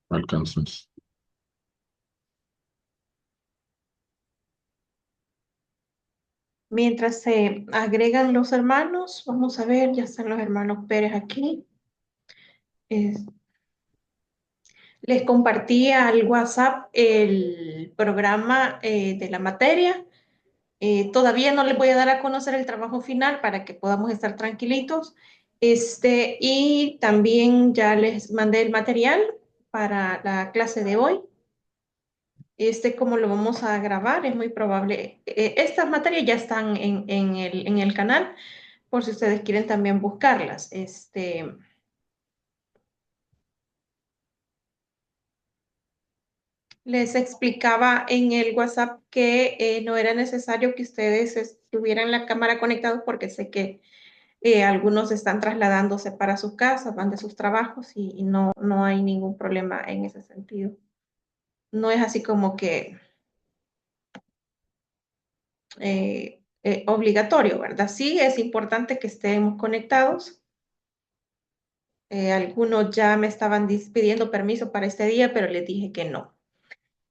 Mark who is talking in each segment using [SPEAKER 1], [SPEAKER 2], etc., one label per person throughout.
[SPEAKER 1] Alcanzas.
[SPEAKER 2] Mientras se agregan los hermanos, vamos a ver, ya están los hermanos Pérez aquí. Es- Les compartí al WhatsApp el programa de la materia. Todavía no les voy a dar a conocer el trabajo final para que podamos estar tranquilitos. Y también ya les mandé el material para la clase de hoy. Como lo vamos a grabar, es muy probable. Estas materias ya están en el canal, por si ustedes quieren también buscarlas. Les explicaba en el WhatsApp que no era necesario que ustedes tuvieran la cámara conectados porque sé que algunos están trasladándose para sus casas, van de sus trabajos y no hay ningún problema en ese sentido. No es así como que obligatorio, ¿verdad? Sí, es importante que estemos conectados. Algunos ya me estaban pidiendo permiso para este día, pero les dije que no.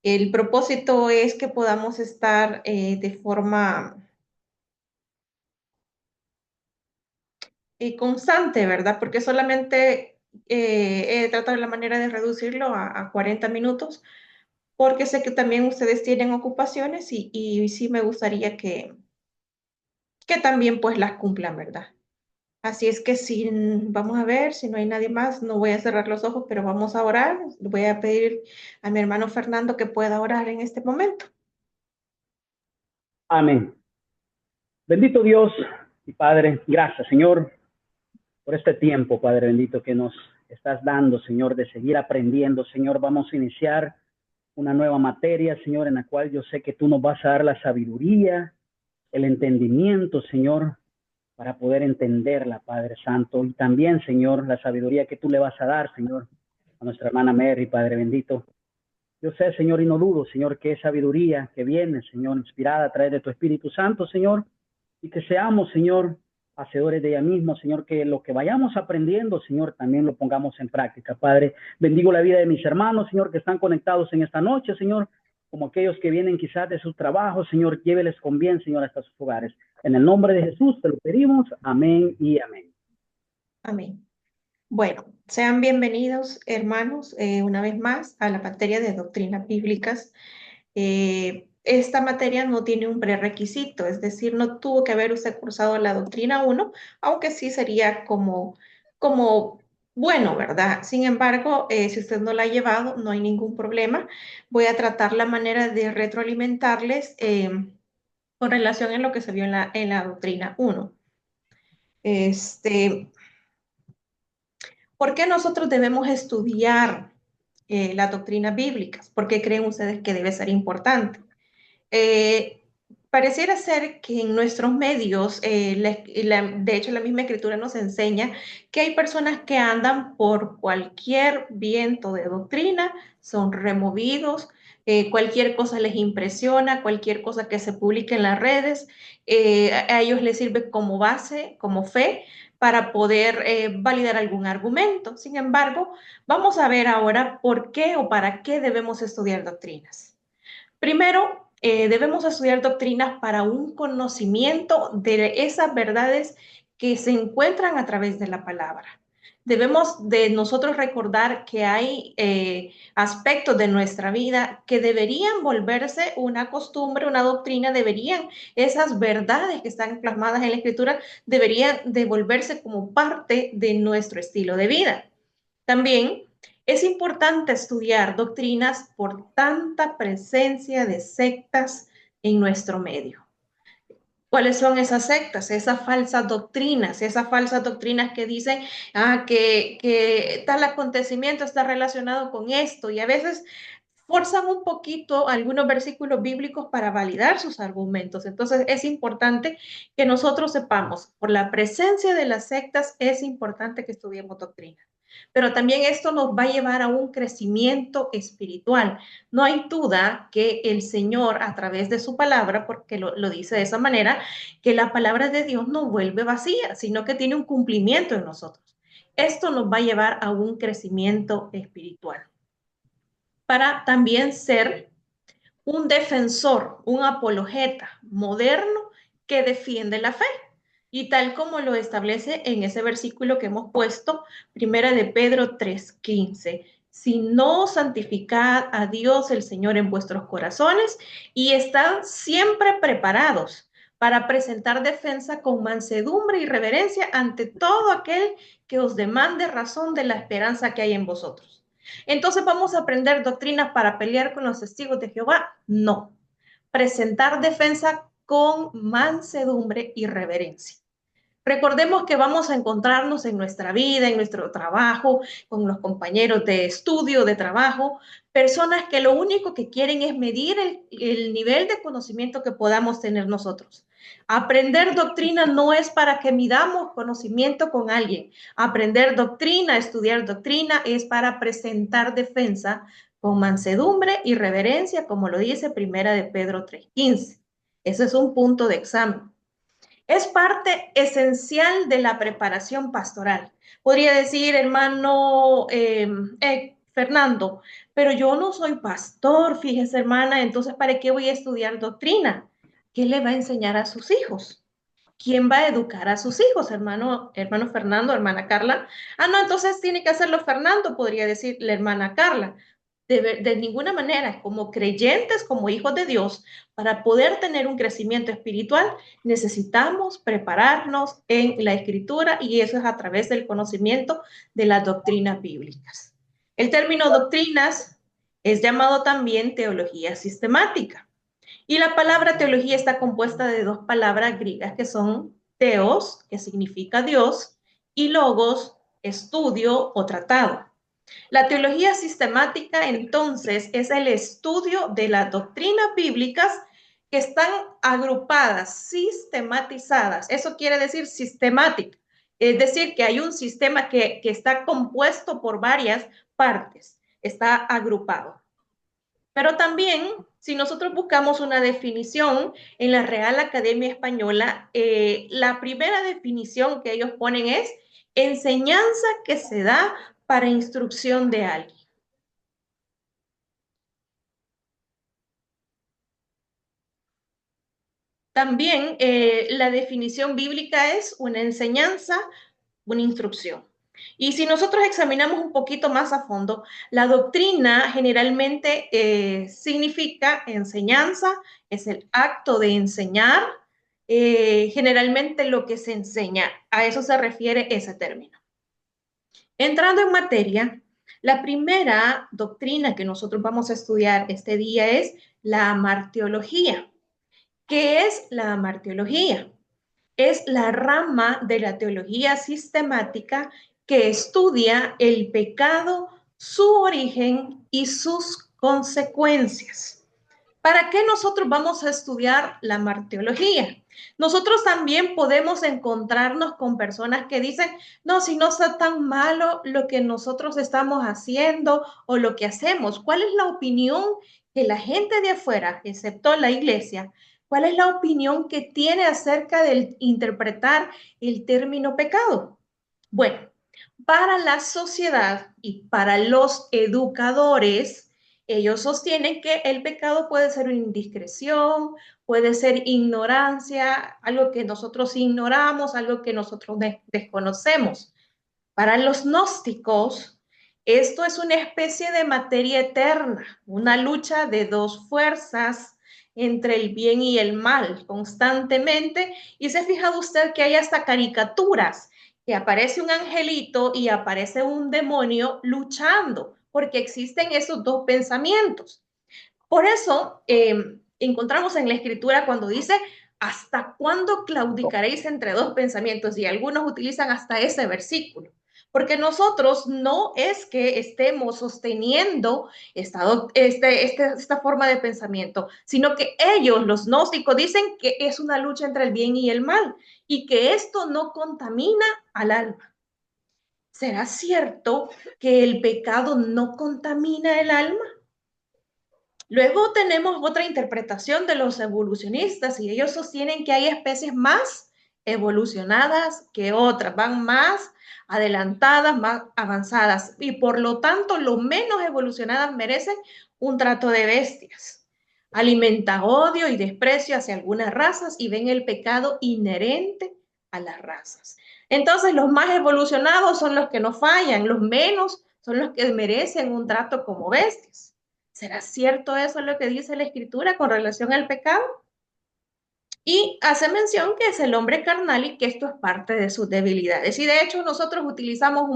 [SPEAKER 2] El propósito es que podamos estar de forma constante, ¿verdad? Porque solamente he tratado la manera de reducirlo a 40 minutos, porque sé que también ustedes tienen ocupaciones y sí me gustaría que también pues las cumplan, ¿verdad? Así es que si vamos a ver, si no hay nadie más, no voy a cerrar los ojos, pero vamos a orar. Voy a pedir a mi hermano Fernando que pueda orar en este momento.
[SPEAKER 3] Amén. Bendito Dios y Padre, gracias, Señor, por este tiempo, Padre bendito, que nos estás dando, Señor, de seguir aprendiendo. Señor, vamos a iniciar una nueva materia, Señor, en la cual yo sé que tú nos vas a dar la sabiduría, el entendimiento, Señor, para poder entenderla, Padre Santo. Y también, Señor, la sabiduría que tú le vas a dar, Señor, a nuestra hermana Mary, Padre bendito. Yo sé, Señor, y no dudo, Señor, que es sabiduría que viene, Señor, inspirada a través de tu Espíritu Santo, Señor, y que seamos, Señor, hacedores de ella misma, Señor, que lo que vayamos aprendiendo, Señor, también lo pongamos en práctica. Padre, bendigo la vida de mis hermanos, Señor, que están conectados en esta noche, Señor, como aquellos que vienen quizás de sus trabajos, Señor, lléveles con bien, Señor, hasta sus hogares. En el nombre de Jesús te lo pedimos. Amén y amén.
[SPEAKER 2] Amén. Bueno, sean bienvenidos, hermanos, una vez más a la materia de doctrinas bíblicas. Esta materia no tiene un prerequisito, es decir, no tuvo que haber usted cursado la doctrina uno, aunque sí sería como bueno, ¿verdad? Sin embargo, si usted no la ha llevado, no hay ningún problema. Voy a tratar la manera de retroalimentarles con relación a lo que se vio en la doctrina uno. Este, ¿Por qué nosotros debemos estudiar las doctrinas bíblicas? ¿Por qué creen ustedes que debe ser importante? Eh, Pareciera ser que en nuestros medios, de hecho la misma escritura nos enseña que hay personas que andan por cualquier viento de doctrina, son removidos, cualquier cosa les impresiona, cualquier cosa que se publique en las redes, a ellos les sirve como base, como fe, para poder validar algún argumento. Sin embargo, vamos a ver ahora por qué o para qué debemos estudiar doctrinas. Primero, debemos estudiar doctrinas para un conocimiento de esas verdades que se encuentran a través de la palabra. Debemos de nosotros recordar que hay aspectos de nuestra vida que deberían volverse una costumbre, una doctrina, esas verdades que están plasmadas en la escritura, deberían de volverse como parte de nuestro estilo de vida. También es importante estudiar doctrinas por tanta presencia de sectas en nuestro medio. ¿Cuáles son esas sectas? Esas falsas doctrinas que dicen que tal acontecimiento está relacionado con esto y a veces forzan un poquito algunos versículos bíblicos para validar sus argumentos. Entonces es importante que nosotros sepamos, por la presencia de las sectas, es importante que estudiemos doctrina. Pero también esto nos va a llevar a un crecimiento espiritual. No hay duda que el Señor, a través de su palabra, porque lo dice de esa manera, que la palabra de Dios no vuelve vacía, sino que tiene un cumplimiento en nosotros. Esto nos va a llevar a un crecimiento espiritual para también ser un defensor, un apologeta moderno que defiende la fe. Y tal como lo establece en ese versículo que hemos puesto, primera de Pedro 3:15. Si no santificad a Dios el Señor en vuestros corazones y estad siempre preparados para presentar defensa con mansedumbre y reverencia ante todo aquel que os demande razón de la esperanza que hay en vosotros. Entonces vamos a aprender doctrinas para pelear con los testigos de Jehová. No. Presentar defensa con mansedumbre y reverencia. Recordemos que vamos a encontrarnos en nuestra vida, en nuestro trabajo, con los compañeros de estudio, de trabajo, personas que lo único que quieren es medir el nivel de conocimiento que podamos tener nosotros. Aprender doctrina no es para que midamos conocimiento con alguien. Aprender doctrina, estudiar doctrina es para presentar defensa con mansedumbre y reverencia, como lo dice Primera de Pedro 3:15. Ese es un punto de examen. Es parte esencial de la preparación pastoral. Podría decir, hermano Fernando, pero yo no soy pastor, fíjese, hermana, entonces, ¿para qué voy a estudiar doctrina? ¿Qué le va a enseñar a sus hijos? ¿Quién va a educar a sus hijos, hermano Fernando, hermana Carla? Ah, no, entonces tiene que hacerlo Fernando, podría decir la hermana Carla. De ninguna manera, como creyentes, como hijos de Dios, para poder tener un crecimiento espiritual, necesitamos prepararnos en la escritura y eso es a través del conocimiento de las doctrinas bíblicas. El término doctrinas es llamado también teología sistemática. Y la palabra teología está compuesta de dos palabras griegas que son teos, que significa Dios, y logos, estudio o tratado. La teología sistemática, entonces, es el estudio de las doctrinas bíblicas que están agrupadas, sistematizadas. Eso quiere decir sistemática. Es decir, que hay un sistema que está compuesto por varias partes, está agrupado. Pero también, si nosotros buscamos una definición en la Real Academia Española, la primera definición que ellos ponen es enseñanza que se da para instrucción de alguien. También la definición bíblica es una enseñanza, una instrucción. Y si nosotros examinamos un poquito más a fondo, la doctrina generalmente significa enseñanza, es el acto de enseñar, generalmente lo que se enseña, a eso se refiere ese término. Entrando en materia, la primera doctrina que nosotros vamos a estudiar este día es la martiología. ¿Qué es la martiología? Es la rama de la teología sistemática que estudia el pecado, su origen y sus consecuencias. ¿Para qué nosotros vamos a estudiar la martiología? Nosotros también podemos encontrarnos con personas que dicen, no, si no está tan malo lo que nosotros estamos haciendo o lo que hacemos. ¿Cuál es la opinión que la gente de afuera, excepto la iglesia, cuál es la opinión que tiene acerca de interpretar el término pecado? Bueno, para la sociedad y para los educadores, ellos sostienen que el pecado puede ser una indiscreción, puede ser ignorancia, algo que nosotros ignoramos, algo que nosotros desconocemos. Para los gnósticos, esto es una especie de materia eterna, una lucha de dos fuerzas entre el bien y el mal constantemente. Y se ha fijado usted que hay hasta caricaturas, que aparece un angelito y aparece un demonio luchando, porque existen esos dos pensamientos. Por eso encontramos en la escritura cuando dice, ¿hasta cuándo claudicaréis entre dos pensamientos? Y algunos utilizan hasta ese versículo. porque nosotros no es que estemos sosteniendo esta forma de pensamiento, sino que ellos, los gnósticos, dicen que es una lucha entre el bien y el mal y que esto no contamina al alma. ¿Será cierto que el pecado no contamina el alma? Luego tenemos otra interpretación de los evolucionistas y ellos sostienen que hay especies más evolucionadas que otras, van más adelantadas, más avanzadas y por lo tanto lo menos evolucionadas merecen un trato de bestias. Alimenta odio y desprecio hacia algunas razas y ven el pecado inherente a las razas. Entonces los más evolucionados son los que no fallan, los menos son los que merecen un trato como bestias. ¿Será cierto eso lo que dice la Escritura con relación al pecado? Y hace mención que es el hombre carnal y que esto es parte de sus debilidades. Y de hecho nosotros utilizamos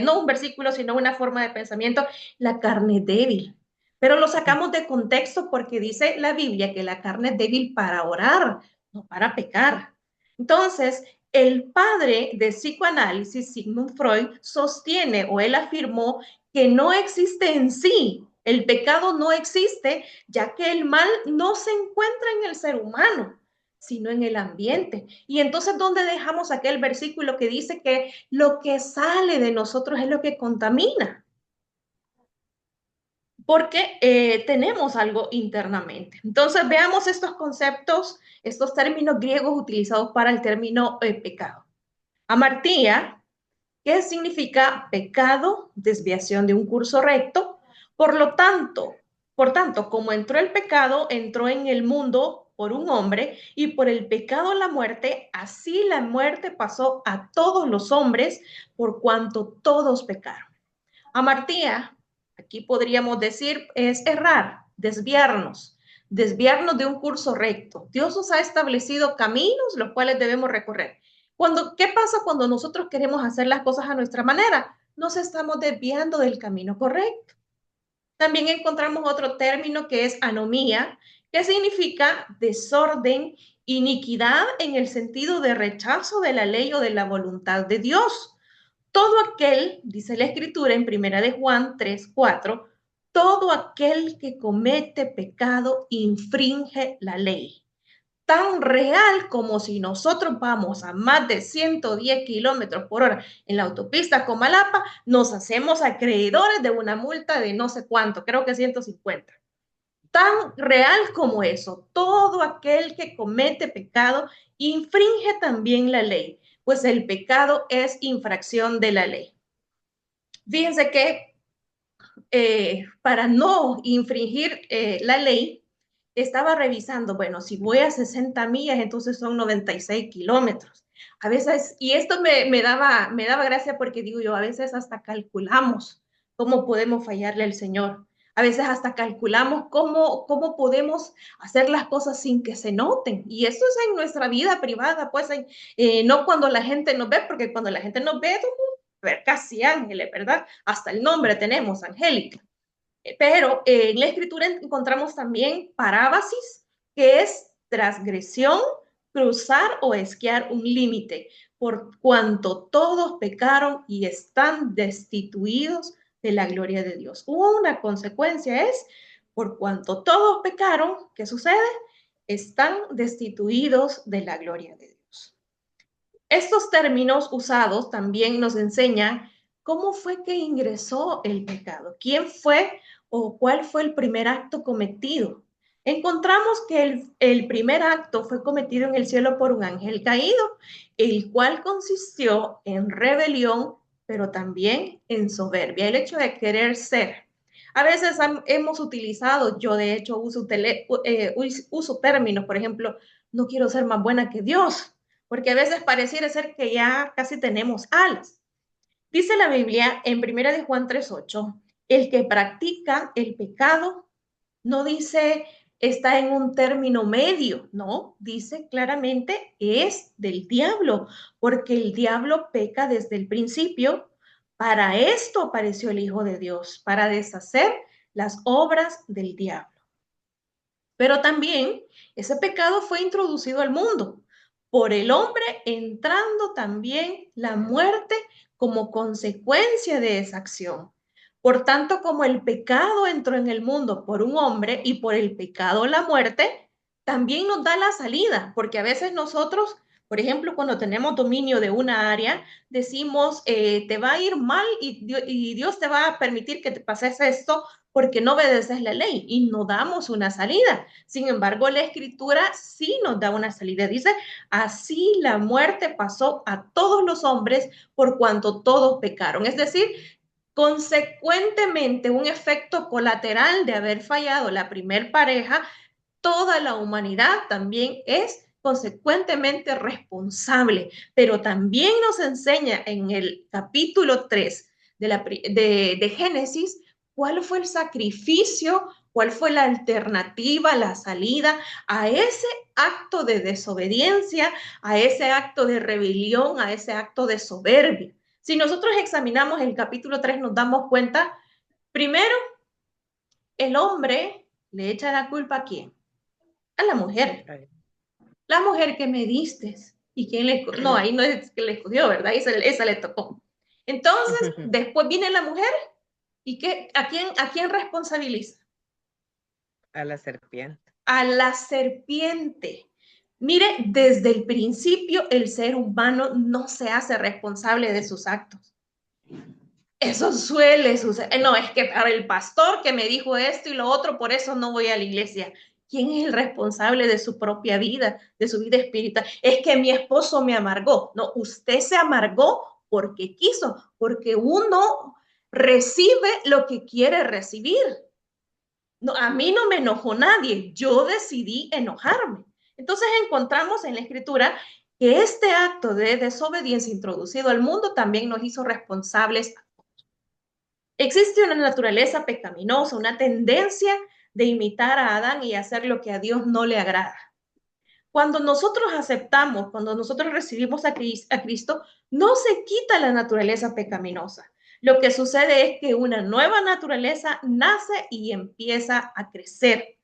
[SPEAKER 2] no un versículo, sino una forma de pensamiento, la carne débil. Pero lo sacamos de contexto porque dice la Biblia que la carne es débil para orar, no para pecar. Entonces, el padre de psicoanálisis, Sigmund Freud, sostiene o él afirmó que no existe en sí, el pecado no existe, ya que el mal no se encuentra en el ser humano sino en el ambiente. Y entonces, ¿dónde dejamos aquel versículo que dice que lo que sale de nosotros es lo que contamina? Porque tenemos algo internamente. Entonces, veamos estos conceptos, estos términos griegos utilizados para el término pecado. Amartía, que significa pecado, desviación de un curso recto. Por tanto, como entró el pecado, entró en el mundo por un hombre y por el pecado la muerte, así la muerte pasó a todos los hombres por cuanto todos pecaron. Amartía, aquí podríamos decir, es errar, desviarnos de un curso recto. Dios nos ha establecido caminos los cuales debemos recorrer. ¿Qué pasa cuando nosotros queremos hacer las cosas a nuestra manera? Nos estamos desviando del camino correcto. También encontramos otro término que es anomía, que significa desorden, iniquidad en el sentido de rechazo de la ley o de la voluntad de Dios. Todo aquel, dice la escritura en primera de Juan 3:4, todo aquel que comete pecado infringe la ley. Tan real como si nosotros vamos a más de 110 kilómetros por hora en la autopista Comalapa, nos hacemos acreedores de una multa de no sé cuánto, creo que 150. Tan real como eso, todo aquel que comete pecado infringe también la ley, pues el pecado es infracción de la ley. Fíjense que para no infringir la ley, estaba revisando, bueno, si voy a 60 millas, entonces son 96 kilómetros. A veces, y esto me daba gracia porque digo yo, a veces hasta calculamos cómo podemos fallarle al Señor. A veces hasta calculamos cómo podemos hacer las cosas sin que se noten. Y eso es en nuestra vida privada, pues no cuando la gente nos ve, porque cuando la gente nos ve, ver casi ángeles, ¿verdad? Hasta el nombre tenemos, Angélica. Pero en la escritura encontramos también parábasis, que es transgresión, cruzar o esquiar un límite, por cuanto todos pecaron y están destituidos de la gloria de Dios. Una consecuencia es, por cuanto todos pecaron, ¿qué sucede? Están destituidos de la gloria de Dios. Estos términos usados también nos enseñan cómo fue que ingresó el pecado, quién fue o cuál fue el primer acto cometido. Encontramos que el primer acto fue cometido en el cielo por un ángel caído, el cual consistió en rebelión, pero también en soberbia, el hecho de querer ser. A veces hemos utilizado, yo de hecho uso términos, por ejemplo, no quiero ser más buena que Dios, porque a veces pareciera ser que ya casi tenemos alas. Dice la Biblia en 1 de Juan 3:8, el que practica el pecado no dice está en un término medio, no, dice claramente es del diablo, porque el diablo peca desde el principio. Para esto apareció el Hijo de Dios, para deshacer las obras del diablo. Pero también ese pecado fue introducido al mundo por el hombre, entrando también la muerte como consecuencia de esa acción. Por tanto, como el pecado entró en el mundo por un hombre y por el pecado la muerte, también nos da la salida, porque a veces nosotros, por ejemplo, cuando tenemos dominio de una área, decimos, te va a ir mal y Dios te va a permitir que te pases esto porque no obedeces la ley y no damos una salida. Sin embargo, la escritura sí nos da una salida. Dice, así la muerte pasó a todos los hombres por cuanto todos pecaron. Es decir, consecuentemente, un efecto colateral de haber fallado la primer pareja, toda la humanidad también es consecuentemente responsable, pero también nos enseña en el capítulo 3 de Génesis cuál fue el sacrificio, cuál fue la alternativa, la salida a ese acto de desobediencia, a ese acto de rebelión, a ese acto de soberbia. Si nosotros examinamos el capítulo 3, nos damos cuenta, primero, el hombre le echa la culpa a quién? A la mujer. La mujer que me diste. ¿Y quién le escogió? No, ahí no es que le escogió, ¿verdad? Esa le tocó. Entonces, después viene la mujer y ¿a quién responsabiliza?
[SPEAKER 1] A la serpiente.
[SPEAKER 2] A la serpiente. Mire, desde el principio el ser humano no se hace responsable de sus actos. Eso suele suceder. No, es que para el pastor que me dijo esto y lo otro, por eso no voy a la iglesia. ¿Quién es el responsable de su propia vida, de su vida espiritual? Es que mi esposo me amargó. No, usted se amargó porque quiso, porque uno recibe lo que quiere recibir. No, a mí no me enojó nadie, yo decidí enojarme. Entonces encontramos en la escritura que este acto de desobediencia introducido al mundo también nos hizo responsables. Existe una naturaleza pecaminosa, una tendencia de imitar a Adán y hacer lo que a Dios no le agrada. Cuando nosotros aceptamos, cuando nosotros recibimos a Cristo, no se quita la naturaleza pecaminosa. Lo que sucede es que una nueva naturaleza nace y empieza a crecer.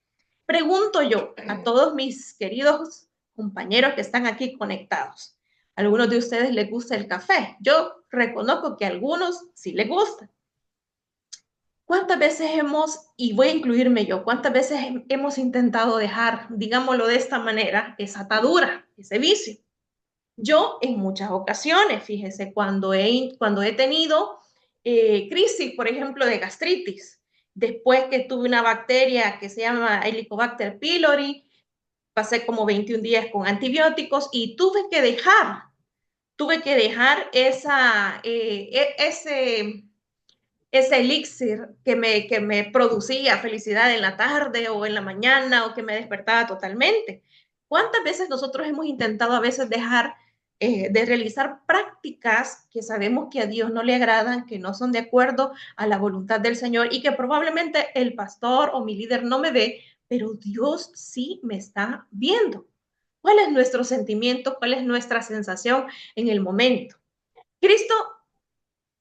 [SPEAKER 2] Pregunto yo a todos mis queridos compañeros que están aquí conectados. ¿A algunos de ustedes les gusta el café? Yo reconozco que a algunos sí les gusta. ¿Cuántas veces y voy a incluirme yo, cuántas veces hemos intentado dejar, digámoslo de esta manera, esa atadura, ese vicio? Yo en muchas ocasiones, fíjese, cuando he tenido crisis, por ejemplo, de gastritis, después que tuve una bacteria que se llama Helicobacter pylori, pasé como 21 días con antibióticos y tuve que dejar ese elixir que me producía felicidad en la tarde o en la mañana o que me despertaba totalmente. ¿Cuántas veces nosotros hemos intentado a veces dejar de realizar prácticas que sabemos que a Dios no le agradan, que no son de acuerdo a la voluntad del Señor y que probablemente el pastor o mi líder no me ve, pero Dios sí me está viendo? ¿Cuál es nuestro sentimiento? ¿Cuál es nuestra sensación en el momento? Cristo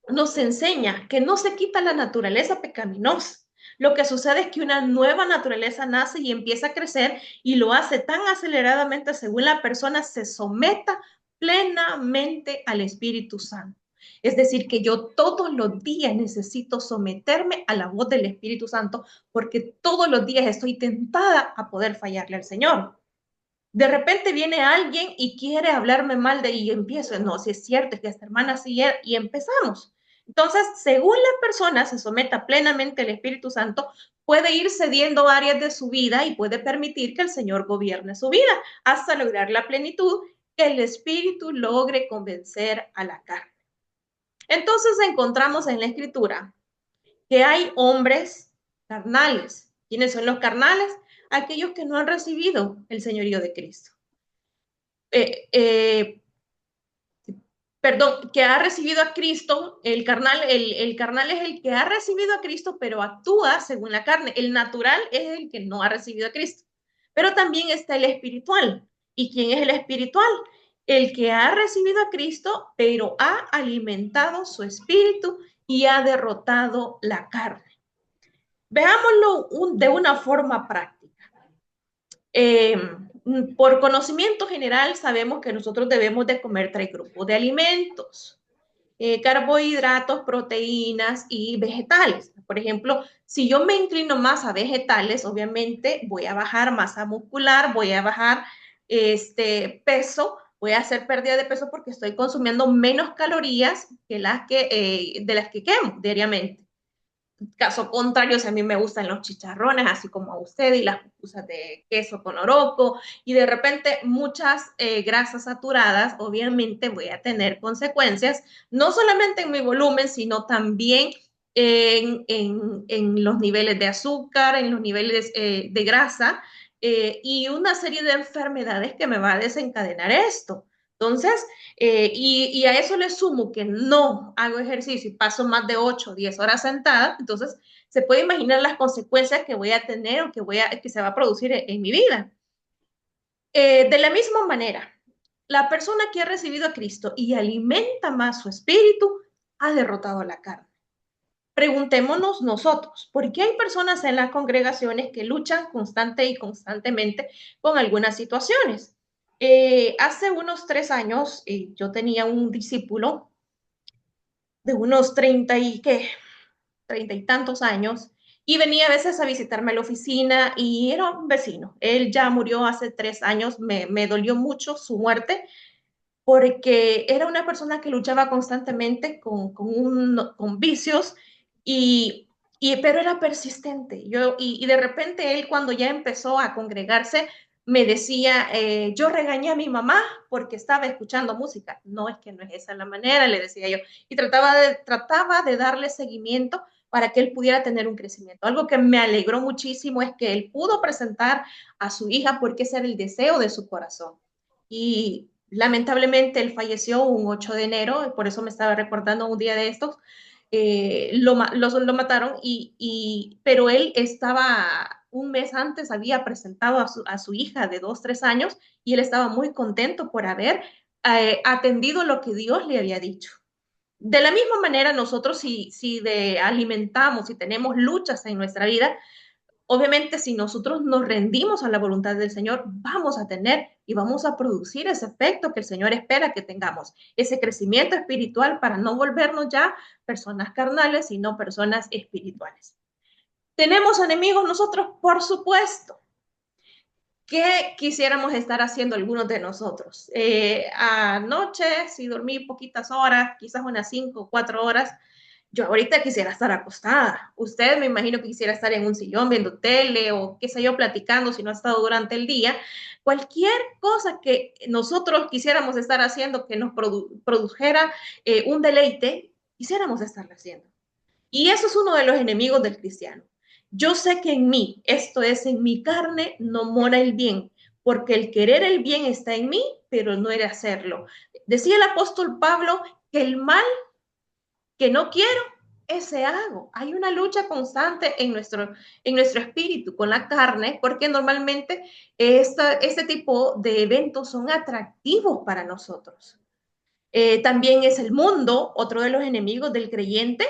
[SPEAKER 2] nos enseña que no se quita la naturaleza pecaminosa. Lo que sucede es que una nueva naturaleza nace y empieza a crecer y lo hace tan aceleradamente según la persona se someta plenamente al Espíritu Santo. Es decir, que yo todos los días necesito someterme a la voz del Espíritu Santo porque todos los días estoy tentada a poder fallarle al Señor. De repente viene alguien y quiere hablarme mal y empiezo, no, si es cierto, es que esta hermana sí, y empezamos. Entonces, según la persona se someta plenamente al Espíritu Santo, puede ir cediendo áreas de su vida y puede permitir que el Señor gobierne su vida hasta lograr la plenitud, que el Espíritu logre convencer a la carne. Entonces encontramos en la Escritura que hay hombres carnales. ¿Quiénes son los carnales? Aquellos que no han recibido el señorío de Cristo. Que ha recibido a Cristo, el carnal es el que ha recibido a Cristo, pero actúa según la carne. El natural es el que no ha recibido a Cristo. Pero también está el espiritual. ¿Y quién es el espiritual? El que ha recibido a Cristo, pero ha alimentado su espíritu y ha derrotado la carne. Veámoslo de una forma práctica. Por conocimiento general sabemos que nosotros debemos de comer 3 grupos de alimentos. carbohidratos, proteínas y vegetales. Por ejemplo, si yo me inclino más a vegetales, obviamente voy a bajar masa muscular, voy a bajar peso, voy a hacer pérdida de peso porque estoy consumiendo menos calorías de las que quemo diariamente. Caso contrario, si a mí me gustan los chicharrones, así como a usted, y las pupusas de queso con oroco, y de repente muchas grasas saturadas, obviamente voy a tener consecuencias, no solamente en mi volumen, sino también en los niveles de azúcar, en los niveles de grasa, y una serie de enfermedades que me va a desencadenar esto. Entonces, y a eso le sumo que no hago ejercicio y paso más de 8 o 10 horas sentada, entonces se puede imaginar las consecuencias que voy a tener o que se va a producir en mi vida. De la misma manera, la persona que ha recibido a Cristo y alimenta más su espíritu ha derrotado la carne. Preguntémonos nosotros, ¿por qué hay personas en las congregaciones que luchan constantemente con algunas situaciones? Hace unos 3 años yo tenía un discípulo de unos 30 y tantos años y venía a veces a visitarme a la oficina y era un vecino. Él ya murió hace 3 años, me dolió mucho su muerte porque era una persona que luchaba constantemente con vicios y, pero era persistente. Y de repente él cuando ya empezó a congregarse me decía, yo regañé a mi mamá porque estaba escuchando música. No, es que no es esa la manera, le decía yo. Y trataba de darle seguimiento para que él pudiera tener un crecimiento. Algo que me alegró muchísimo es que él pudo presentar a su hija porque ese era el deseo de su corazón. Y lamentablemente él falleció un 8 de enero, por eso me estaba recordando un día de estos, lo mataron, pero él estaba, un mes antes había presentado a su hija de 2, 3 años y él estaba muy contento por haber atendido lo que Dios le había dicho. De la misma manera, nosotros si alimentamos, si tenemos luchas en nuestra vida, obviamente, si nosotros nos rendimos a la voluntad del Señor, vamos a tener y vamos a producir ese efecto que el Señor espera que tengamos, ese crecimiento espiritual para no volvernos ya personas carnales, sino personas espirituales. ¿Tenemos enemigos nosotros? Por supuesto. ¿Qué quisiéramos estar haciendo algunos de nosotros? Anoche, si dormí poquitas horas, quizás unas 5 o 4 horas, yo ahorita quisiera estar acostada. Usted me imagino que quisiera estar en un sillón viendo tele o qué sé yo, platicando si no ha estado durante el día. Cualquier cosa que nosotros quisiéramos estar haciendo que nos produjera un deleite, quisiéramos estarlo haciendo. Y eso es uno de los enemigos del cristiano. Yo sé que en mí, esto es, en mi carne, no mora el bien, porque el querer el bien está en mí, pero no he de hacerlo. Decía el apóstol Pablo que el mal que no quiero, ese hago. Hay una lucha constante en nuestro espíritu con la carne, porque normalmente este tipo de eventos son atractivos para nosotros. También es el mundo, otro de los enemigos del creyente.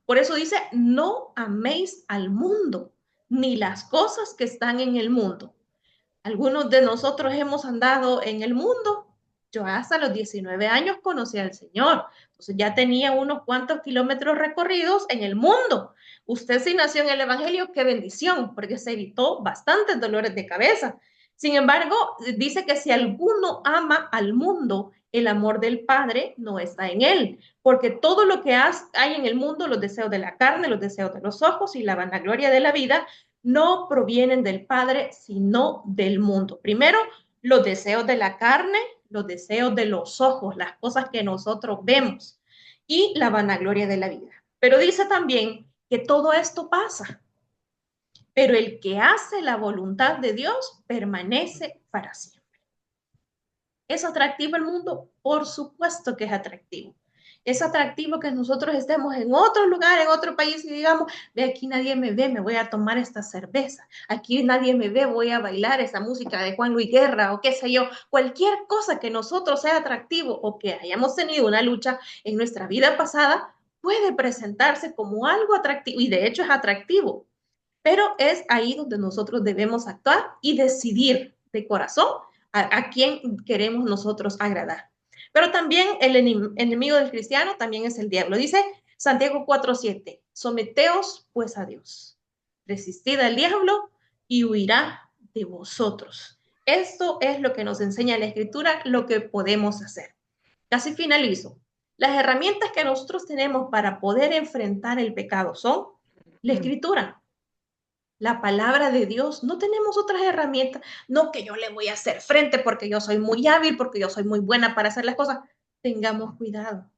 [SPEAKER 2] Por eso dice, no améis al mundo, ni las cosas que están en el mundo. Algunos de nosotros hemos andado en el mundo. Yo hasta los 19 años conocí al Señor. Entonces ya tenía unos cuantos kilómetros recorridos en el mundo. Usted sí nació en el Evangelio, qué bendición, porque se evitó bastantes dolores de cabeza. Sin embargo, dice que si alguno ama al mundo, el amor del Padre no está en él, porque todo lo que hay en el mundo, los deseos de la carne, los deseos de los ojos y la vanagloria de la vida, no provienen del Padre, sino del mundo. Primero, los deseos de la carne, los deseos de los ojos, las cosas que nosotros vemos y la vanagloria de la vida. Pero dice también que todo esto pasa, pero el que hace la voluntad de Dios permanece para siempre. ¿Es atractivo el mundo? Por supuesto que es atractivo. Es atractivo que nosotros estemos en otro lugar, en otro país y digamos, de aquí nadie me ve, me voy a tomar esta cerveza. Aquí nadie me ve, voy a bailar esa música de Juan Luis Guerra o qué sé yo. Cualquier cosa que nosotros sea atractivo o que hayamos tenido una lucha en nuestra vida pasada puede presentarse como algo atractivo y de hecho es atractivo. Pero es ahí donde nosotros debemos actuar y decidir de corazón a quién queremos nosotros agradar. Pero también el enemigo del cristiano también es el diablo. Dice Santiago 4:7, someteos pues a Dios, resistid al diablo y huirá de vosotros. Esto es lo que nos enseña la Escritura, lo que podemos hacer. Casi finalizo. Las herramientas que nosotros tenemos para poder enfrentar el pecado son la Escritura, la palabra de Dios. No tenemos otras herramientas. No que yo le voy a hacer frente porque yo soy muy hábil, porque yo soy muy buena para hacer las cosas. Tengamos cuidado.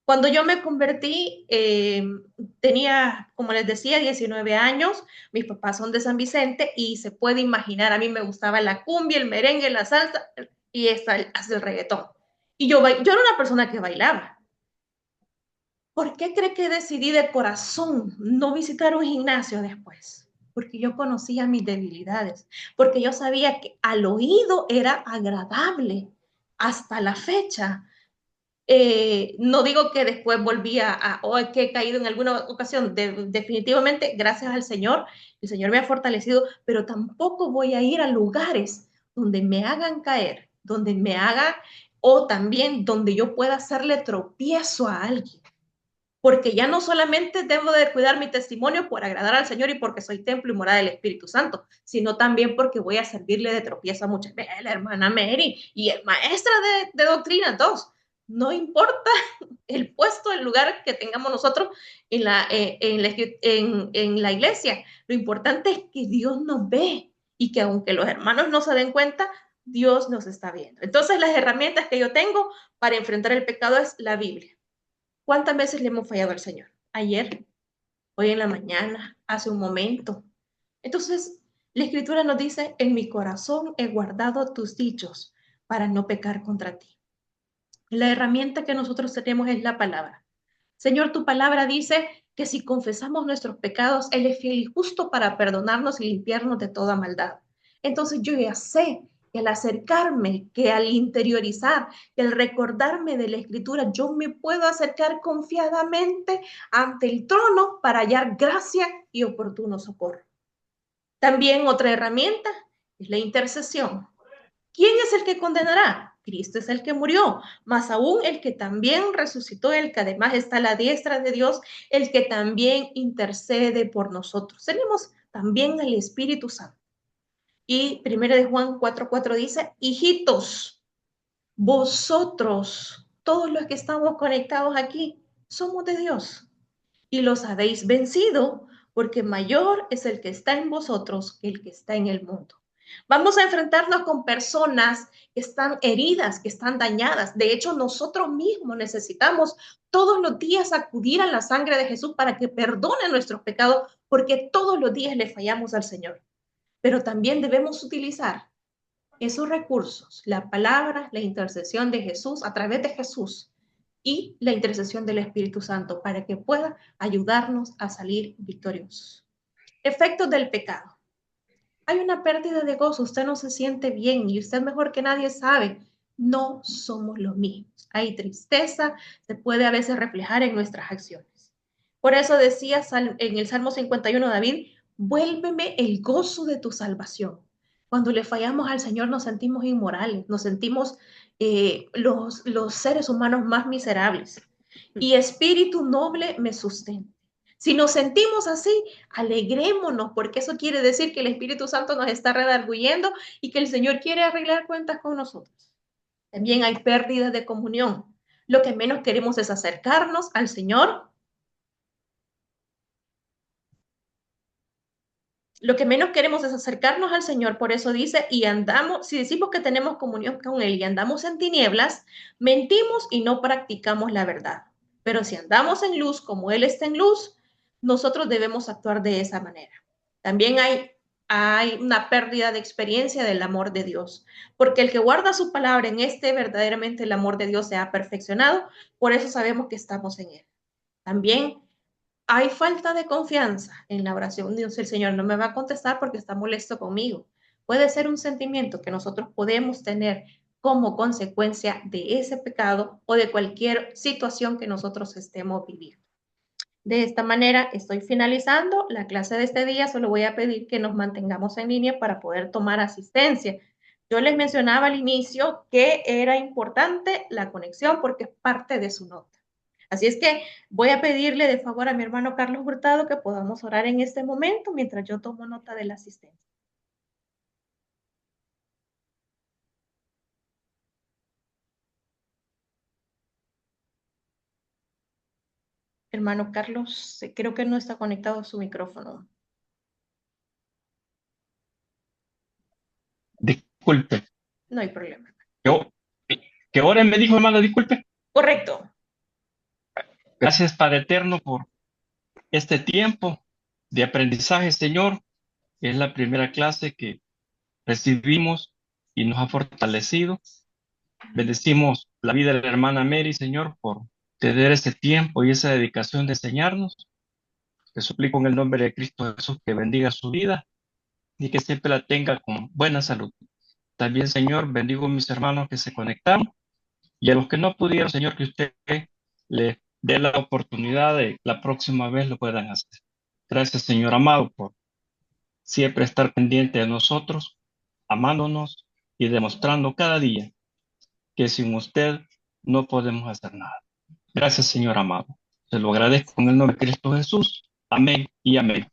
[SPEAKER 2] Cuando yo me convertí, tenía, como les decía, 19 años. Mis papás son de San Vicente y se puede imaginar, a mí me gustaba la cumbia, el merengue, la salsa y hasta el reggaetón. Y yo era una persona que bailaba. ¿Por qué cree que decidí de corazón no visitar un gimnasio después? Porque yo conocía mis debilidades, porque yo sabía que al oído era agradable hasta la fecha. No digo que después volví o que he caído en alguna ocasión, definitivamente gracias al Señor, el Señor me ha fortalecido, pero tampoco voy a ir a lugares donde me hagan caer, donde me haga, o también donde yo pueda hacerle tropiezo a alguien. Porque ya no solamente debo de cuidar mi testimonio por agradar al Señor y porque soy templo y morada del Espíritu Santo, sino también porque voy a servirle de tropiezo a muchas veces, la hermana Mary y el maestra de doctrina, dos. No importa el puesto, el lugar que tengamos nosotros en la iglesia. Lo importante es que Dios nos ve y que aunque los hermanos no se den cuenta, Dios nos está viendo. Entonces, las herramientas que yo tengo para enfrentar el pecado es la Biblia. ¿Cuántas veces le hemos fallado al Señor? Ayer, hoy en la mañana, hace un momento. Entonces, la Escritura nos dice, en mi corazón he guardado tus dichos para no pecar contra ti. La herramienta que nosotros tenemos es la palabra. Señor, tu palabra dice que si confesamos nuestros pecados, Él es fiel y justo para perdonarnos y limpiarnos de toda maldad. Entonces yo ya sé que al acercarme, que al interiorizar, que al recordarme de la Escritura, yo me puedo acercar confiadamente ante el trono para hallar gracia y oportuno socorro. También otra herramienta es la intercesión. ¿Quién es el que condenará? Cristo es el que murió, más aún el que también resucitó, el que además está a la diestra de Dios, el que también intercede por nosotros. Tenemos también el Espíritu Santo. Y 1 de Juan 4:4 dice, hijitos, vosotros, todos los que estamos conectados aquí, somos de Dios y los habéis vencido, porque mayor es el que está en vosotros que el que está en el mundo. Vamos a enfrentarnos con personas que están heridas, que están dañadas. De hecho, nosotros mismos necesitamos todos los días acudir a la sangre de Jesús para que perdone nuestros pecados, porque todos los días le fallamos al Señor. Pero también debemos utilizar esos recursos, la palabra, la intercesión de Jesús, a través de Jesús, y la intercesión del Espíritu Santo para que pueda ayudarnos a salir victoriosos. Efectos del pecado. Hay una pérdida de gozo, usted no se siente bien y usted mejor que nadie sabe, no somos los mismos. Hay tristeza, se puede a veces reflejar en nuestras acciones. Por eso decía en el Salmo 51 David, vuélveme el gozo de tu salvación. Cuando le fallamos al Señor nos sentimos inmorales, nos sentimos los seres humanos más miserables. Y espíritu noble me sustenta. Si nos sentimos así, alegrémonos, porque eso quiere decir que el Espíritu Santo nos está redarguyendo y que el Señor quiere arreglar cuentas con nosotros. También hay pérdidas de comunión. Lo que menos queremos es acercarnos al Señor. Lo que menos queremos es acercarnos al Señor, por eso dice, y andamos, si decimos que tenemos comunión con Él y andamos en tinieblas, mentimos y no practicamos la verdad. Pero si andamos en luz, como Él está en luz, nosotros debemos actuar de esa manera. También hay una pérdida de experiencia del amor de Dios, porque el que guarda su palabra en verdaderamente el amor de Dios se ha perfeccionado, por eso sabemos que estamos en Él. También hay falta de confianza en la oración. Dios, el Señor no me va a contestar porque está molesto conmigo. Puede ser un sentimiento que nosotros podemos tener como consecuencia de ese pecado o de cualquier situación que nosotros estemos viviendo. De esta manera estoy finalizando la clase de este día. Solo voy a pedir que nos mantengamos en línea para poder tomar asistencia. Yo les mencionaba al inicio que era importante la conexión porque es parte de su nota. Así es que voy a pedirle de favor a mi hermano Carlos Hurtado que podamos orar en este momento mientras yo tomo nota de la asistencia. Hermano Carlos, creo que no está conectado a su micrófono.
[SPEAKER 4] Disculpe.
[SPEAKER 2] No hay problema.
[SPEAKER 4] Yo, ¿qué hora me dijo, hermano? Disculpe.
[SPEAKER 2] Correcto.
[SPEAKER 4] Gracias, Padre Eterno, por este tiempo de aprendizaje, Señor. Es la primera clase que recibimos y nos ha fortalecido. Bendecimos la vida de la hermana Mary, Señor, por tener ese tiempo y esa dedicación de enseñarnos. Te suplico en el nombre de Cristo Jesús que bendiga su vida y que siempre la tenga con buena salud. También, Señor, bendigo a mis hermanos que se conectaron y a los que no pudieron, Señor, que usted les dé la oportunidad de la próxima vez lo puedan hacer. Gracias, Señor amado, por siempre estar pendiente de nosotros, amándonos y demostrando cada día que sin usted no podemos hacer nada. Gracias, Señor amado. Se lo agradezco en el nombre de Cristo Jesús. Amén y amén.